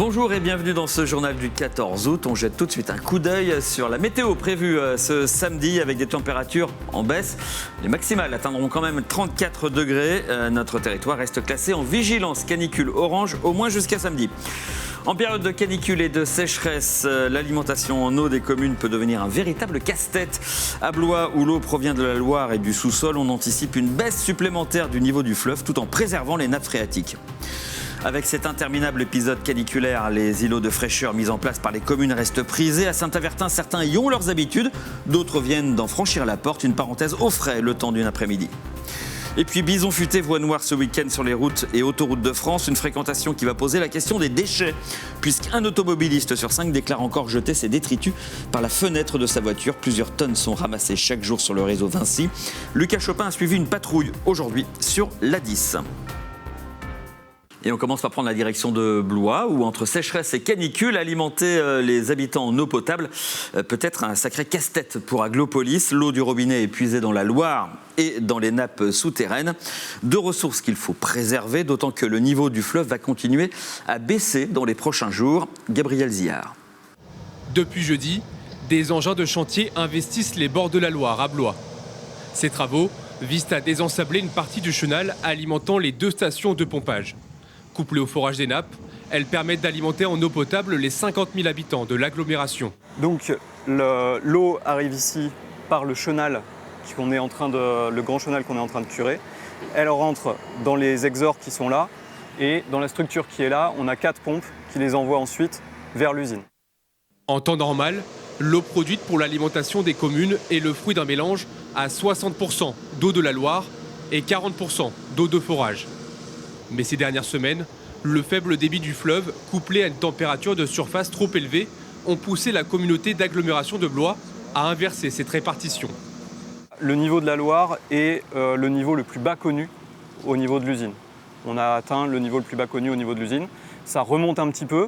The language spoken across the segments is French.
Bonjour et bienvenue dans ce journal du 14 août. On jette tout de suite un coup d'œil sur la météo prévue ce samedi avec des températures en baisse. Les maximales atteindront quand même 34 degrés. Notre territoire reste classé en vigilance canicule orange au moins jusqu'à samedi. En période de canicule et de sécheresse, l'alimentation en eau des communes peut devenir un véritable casse-tête. À Blois, où l'eau provient de la Loire et du sous-sol, on anticipe une baisse supplémentaire du niveau du fleuve tout en préservant les nappes phréatiques. Avec cet interminable épisode caniculaire, les îlots de fraîcheur mis en place par les communes restent prisés. À Saint-Avertin, certains y ont leurs habitudes, d'autres viennent d'en franchir la porte. Une parenthèse au frais le temps d'une après-midi. Et puis bison futé, voie noire ce week-end sur les routes et autoroutes de France. Une fréquentation qui va poser la question des déchets, puisqu'un automobiliste sur 5 déclare encore jeter ses détritus par la fenêtre de sa voiture. Plusieurs tonnes sont ramassées chaque jour sur le réseau Vinci. Lucas Chopin a suivi une patrouille aujourd'hui sur l'A10. Et on commence par prendre la direction de Blois, où entre sécheresse et canicule, alimenter les habitants en eau potable peut être un sacré casse-tête pour Aglopolis. L'eau du robinet est puisée dans la Loire et dans les nappes souterraines. Deux ressources qu'il faut préserver, d'autant que le niveau du fleuve va continuer à baisser dans les prochains jours. Gabriel Zillard. Depuis jeudi, des engins de chantier investissent les bords de la Loire à Blois. Ces travaux visent à désensabler une partie du chenal alimentant les 2 stations de pompage. Couplées au forage des nappes, elles permettent d'alimenter en eau potable les 50 000 habitants de l'agglomération. Donc l'eau arrive ici par le chenal, le grand chenal qu'on est en train de curer. Elle rentre dans les exhors qui sont là et dans la structure qui est là, on a 4 pompes qui les envoient ensuite vers l'usine. En temps normal, l'eau produite pour l'alimentation des communes est le fruit d'un mélange à 60% d'eau de la Loire et 40% d'eau de forage. Mais ces dernières semaines, le faible débit du fleuve, couplé à une température de surface trop élevée, ont poussé la communauté d'agglomération de Blois à inverser cette répartition. Le niveau de la Loire est le niveau le plus bas connu au niveau de l'usine. On a atteint le niveau le plus bas connu au niveau de l'usine. Ça remonte un petit peu,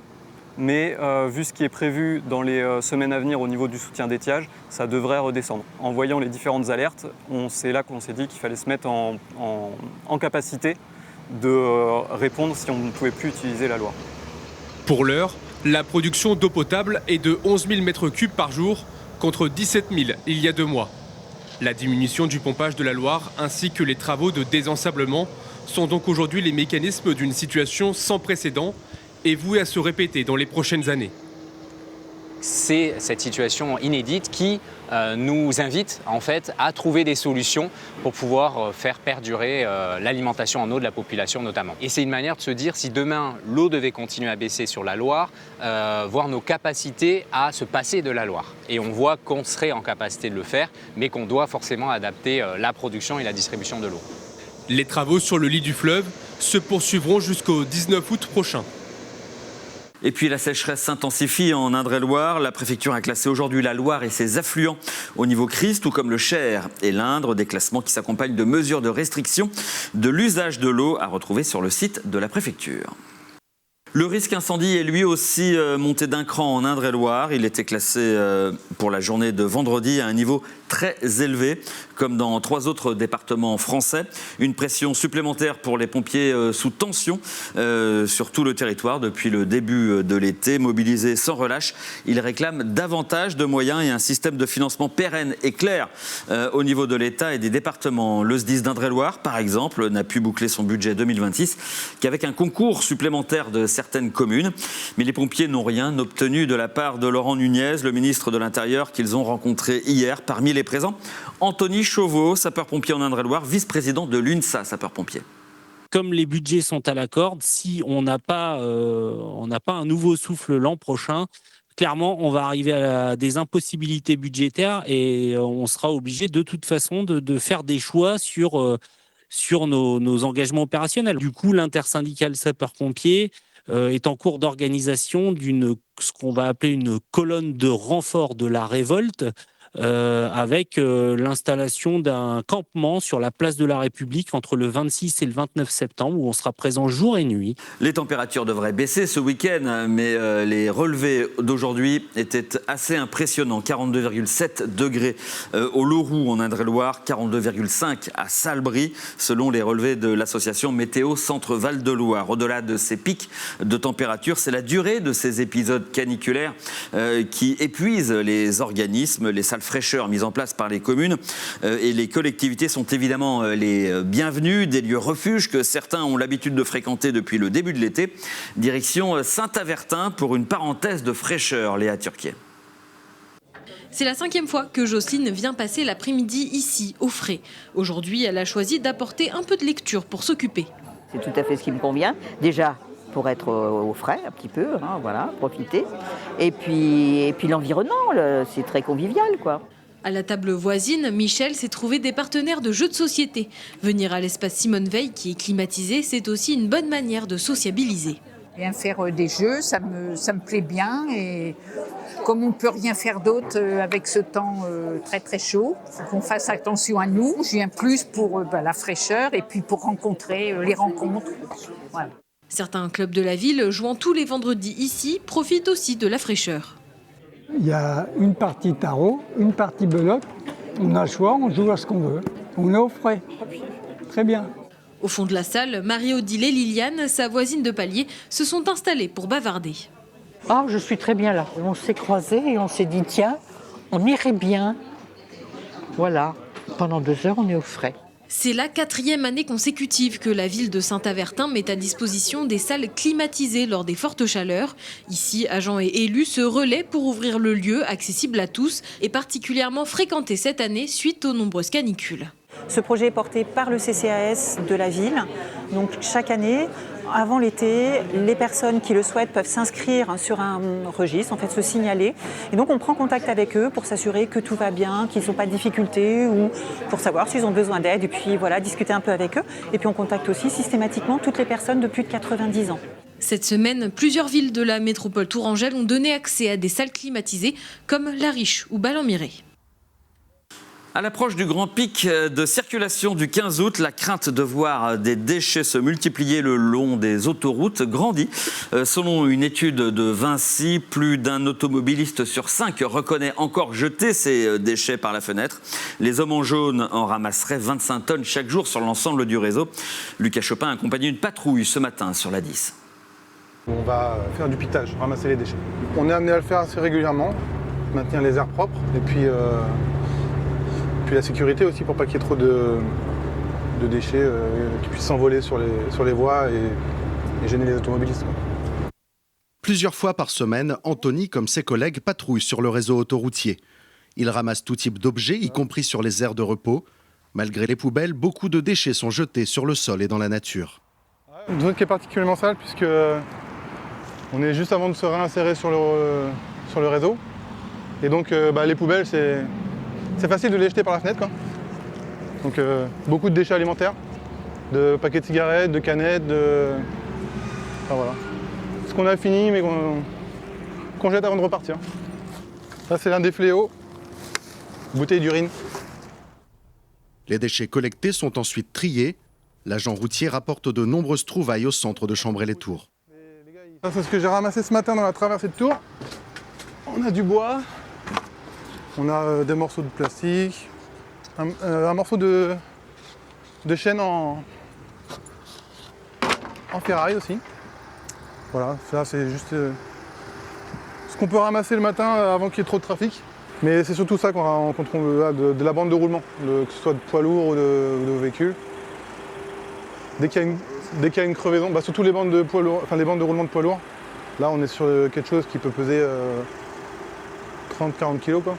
mais vu ce qui est prévu dans les semaines à venir au niveau du soutien d'étiage, ça devrait redescendre. En voyant les différentes alertes, c'est là qu'on s'est dit qu'il fallait se mettre en capacité de répondre si on ne pouvait plus utiliser la Loire. Pour l'heure, la production d'eau potable est de 11 000 m3 par jour contre 17 000 il y a 2 mois. La diminution du pompage de la Loire ainsi que les travaux de désensablement sont donc aujourd'hui les mécanismes d'une situation sans précédent et vouée à se répéter dans les prochaines années. C'est cette situation inédite qui nous invite en fait à trouver des solutions pour pouvoir faire perdurer l'alimentation en eau de la population notamment. Et c'est une manière de se dire si demain l'eau devait continuer à baisser sur la Loire, voir nos capacités à se passer de la Loire. Et on voit qu'on serait en capacité de le faire, mais qu'on doit forcément adapter la production et la distribution de l'eau. Les travaux sur le lit du fleuve se poursuivront jusqu'au 19 août prochain. Et puis la sécheresse s'intensifie en Indre-et-Loire. La préfecture a classé aujourd'hui la Loire et ses affluents au niveau crise, tout comme le Cher et l'Indre, des classements qui s'accompagnent de mesures de restriction de l'usage de l'eau à retrouver sur le site de la préfecture. Le risque incendie est lui aussi monté d'un cran en Indre-et-Loire. Il était classé pour la journée de vendredi à un niveau très élevé, comme dans 3 autres départements français. Une pression supplémentaire pour les pompiers sous tension sur tout le territoire depuis le début de l'été. Mobilisés sans relâche, ils réclament davantage de moyens et un système de financement pérenne et clair au niveau de l'État et des départements. Le SDIS d'Indre-et-Loire, par exemple, n'a pu boucler son budget 2026 qu'avec un concours supplémentaire de certaines communes. Mais les pompiers n'ont rien obtenu de la part de Laurent Nunez, le ministre de l'Intérieur, qu'ils ont rencontré hier. Parmi les présents, Anthony Chauveau, sapeur-pompier en Indre-et-Loire, vice-président de l'UNSA, sapeur-pompier. Comme les budgets sont à la corde, si on n'a pas un nouveau souffle l'an prochain, clairement, on va arriver à des impossibilités budgétaires et on sera obligé de toute façon de faire des choix sur nos engagements opérationnels. Du coup, l'intersyndicale sapeurs-pompiers est en cours d'organisation ce qu'on va appeler une colonne de renfort de la révolte avec l'installation d'un campement sur la place de la République entre le 26 et le 29 septembre où on sera présent jour et nuit. Les températures devraient baisser ce week-end, mais les relevés d'aujourd'hui étaient assez impressionnants. 42,7 degrés au Loroux en Indre-et-Loire, 42,5 à Salbris, selon les relevés de l'association Météo Centre Val de Loire. Au-delà de ces pics de température, c'est la durée de ces épisodes caniculaires qui épuisent les organismes. Les salles fraîcheurs mises en place par les communes et les collectivités sont évidemment les bienvenues, des lieux refuges que certains ont l'habitude de fréquenter depuis le début de l'été. Direction Saint-Avertin pour une parenthèse de fraîcheur, Léa Turquier. C'est la 5e fois que Jocelyne vient passer l'après-midi ici, au frais. Aujourd'hui, elle a choisi d'apporter un peu de lecture pour s'occuper. C'est tout à fait ce qui me convient. Déjà, pour être au frais un petit peu, hein, voilà, profiter. Et puis l'environnement, c'est très convivial, quoi. À la table voisine, Michel s'est trouvé des partenaires de jeux de société. Venir à l'espace Simone Veil, qui est climatisé, c'est aussi une bonne manière de sociabiliser. Bien faire des jeux, ça me plaît bien. Et comme on ne peut rien faire d'autre avec ce temps très très chaud, il faut qu'on fasse attention à nous. Je viens plus pour la fraîcheur et puis pour rencontrer les rencontres. Voilà. Certains clubs de la ville, jouant tous les vendredis ici, profitent aussi de la fraîcheur. Il y a une partie tarot, une partie belote. On a le choix, on joue à ce qu'on veut. On est au frais. Très bien. Au fond de la salle, Marie-Odile et Liliane, sa voisine de palier, se sont installées pour bavarder. Oh, je suis très bien là. On s'est croisés et on s'est dit, tiens, on irait bien. Voilà, pendant 2 heures, on est au frais. C'est la 4e année consécutive que la ville de Saint-Avertin met à disposition des salles climatisées lors des fortes chaleurs. Ici, agents et élus se relaient pour ouvrir le lieu accessible à tous et particulièrement fréquenté cette année suite aux nombreuses canicules. Ce projet est porté par le CCAS de la ville. Donc chaque année, avant l'été, les personnes qui le souhaitent peuvent s'inscrire sur un registre, en fait se signaler. Et donc on prend contact avec eux pour s'assurer que tout va bien, qu'ils n'ont pas de difficultés ou pour savoir s'ils ont besoin d'aide et puis voilà, discuter un peu avec eux. Et puis on contacte aussi systématiquement toutes les personnes de plus de 90 ans. Cette semaine, plusieurs villes de la métropole tourangelle ont donné accès à des salles climatisées comme La Riche ou Ballon-Miré. À l'approche du grand pic de circulation du 15 août, la crainte de voir des déchets se multiplier le long des autoroutes grandit. Selon une étude de Vinci, plus d'un automobiliste sur 5 reconnaît encore jeter ses déchets par la fenêtre. Les hommes en jaune en ramasseraient 25 tonnes chaque jour sur l'ensemble du réseau. Lucas Chopin a accompagné une patrouille ce matin sur la 10. On va faire du pitage, ramasser les déchets. On est amené à le faire assez régulièrement, maintenir les airs propres et puis la sécurité aussi pour pas qu'il y ait trop de déchets qui puissent s'envoler sur les voies et gêner les automobilistes. Plusieurs fois par semaine, Anthony, comme ses collègues, patrouille sur le réseau autoroutier. Il ramasse tout type d'objets, y compris sur les aires de repos. Malgré les poubelles, beaucoup de déchets sont jetés sur le sol et dans la nature. Une zone qui est particulièrement sale puisque on est juste avant de se réinsérer sur le réseau. Et donc les poubelles, c'est facile de les jeter par la fenêtre, quoi. Donc beaucoup de déchets alimentaires, de paquets de cigarettes, de canettes, enfin voilà. Ce qu'on a fini mais qu'on jette avant de repartir. Ça c'est l'un des fléaux, bouteille d'urine. Les déchets collectés sont ensuite triés. L'agent routier rapporte de nombreuses trouvailles au centre de Chambray-les-Tours. Ça c'est ce que j'ai ramassé ce matin dans la traversée de Tours. On a du bois. On a des morceaux de plastique, un morceau de chaîne en ferraille aussi. Voilà, ça c'est juste ce qu'on peut ramasser le matin avant qu'il y ait trop de trafic. Mais c'est surtout ça qu'on rencontre de la bande de roulement, que ce soit de poids lourds ou de véhicules. Dès qu'il y a une crevaison, surtout les bandes de poids lourds, enfin les bandes de roulement de poids lourds, là on est sur quelque chose qui peut peser 30-40 kg quoi.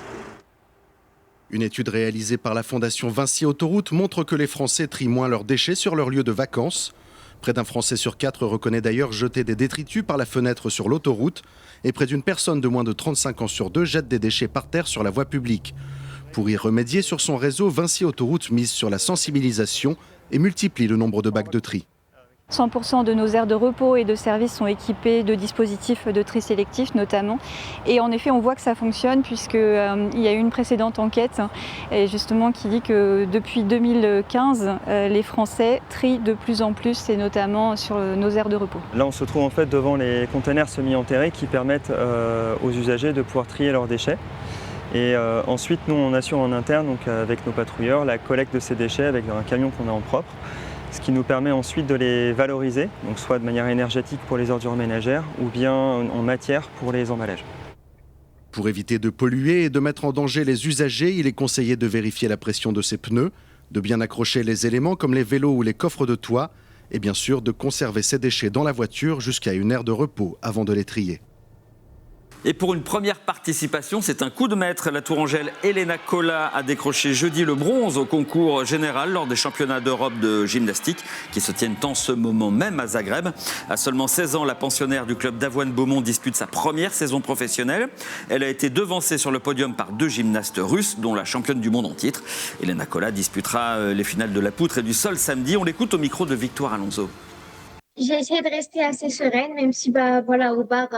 Une étude réalisée par la Fondation Vinci Autoroute montre que les Français trient moins leurs déchets sur leur lieu de vacances. Près d'un Français sur 4 reconnaît d'ailleurs jeter des détritus par la fenêtre sur l'autoroute. Et près d'une personne de moins de 35 ans sur 2 jette des déchets par terre sur la voie publique. Pour y remédier, sur son réseau, Vinci Autoroute mise sur la sensibilisation et multiplie le nombre de bacs de tri. 100% de nos aires de repos et de services sont équipées de dispositifs de tri sélectif notamment. Et en effet, on voit que ça fonctionne puisqu'il y a eu une précédente enquête et justement qui dit que depuis 2015, les Français trient de plus en plus et notamment sur nos aires de repos. Là, on se trouve en fait devant les containers semi-enterrés qui permettent aux usagers de pouvoir trier leurs déchets. Et ensuite, nous, on assure en interne, donc avec nos patrouilleurs, la collecte de ces déchets avec un camion qu'on a en propre. Ce qui nous permet ensuite de les valoriser, donc soit de manière énergétique pour les ordures ménagères ou bien en matière pour les emballages. Pour éviter de polluer et de mettre en danger les usagers, il est conseillé de vérifier la pression de ses pneus, de bien accrocher les éléments comme les vélos ou les coffres de toit et bien sûr de conserver ses déchets dans la voiture jusqu'à une aire de repos avant de les trier. Et pour une première participation, c'est un coup de maître. La Tourangelle Elena Cola a décroché jeudi le bronze au concours général lors des championnats d'Europe de gymnastique qui se tiennent en ce moment même à Zagreb. À seulement 16 ans, la pensionnaire du club d'Avoine Beaumont dispute sa première saison professionnelle. Elle a été devancée sur le podium par 2 gymnastes russes, dont la championne du monde en titre. Elena Cola disputera les finales de la poutre et du sol samedi. On l'écoute au micro de Victoire Alonso. J'ai essayé de rester assez sereine, même si au bar,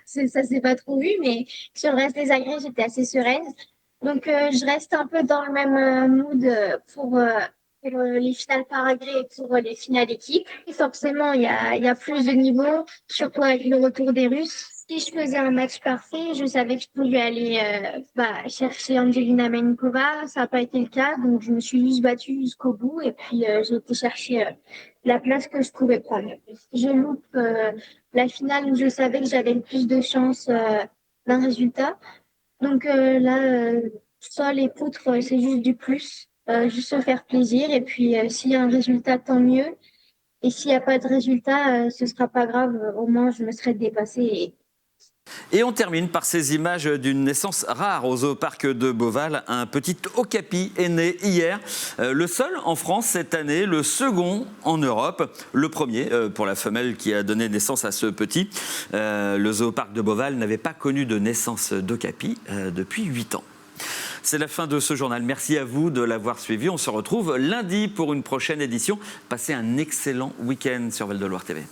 ça s'est pas trop vu, mais sur le reste des agrès, j'étais assez sereine. Donc, je reste un peu dans le même mood pour les finales par agrès et pour les finales équipes. Et forcément, il y a plus de niveau, surtout avec le retour des Russes. Si je faisais un match parfait, je savais que je pouvais aller chercher Angelina Menkova. Ça n'a pas été le cas, donc je me suis juste battue jusqu'au bout et puis j'ai été chercher la place que je pouvais prendre. Je loupe la finale où je savais que j'avais le plus de chance d'un résultat. Donc sol et poutre, c'est juste du plus, juste se faire plaisir. Et puis s'il y a un résultat, tant mieux. Et s'il n'y a pas de résultat, ce ne sera pas grave. Au moins, je me serais dépassée. Et on termine par ces images d'une naissance rare au zooparc de Beauval. Un petit okapi est né hier. Le seul en France cette année, le second en Europe. Le premier pour la femelle qui a donné naissance à ce petit. Le zooparc de Beauval n'avait pas connu de naissance d'okapi depuis 8 ans. C'est la fin de ce journal. Merci à vous de l'avoir suivi. On se retrouve lundi pour une prochaine édition. Passez un excellent week-end sur Val de Loire TV.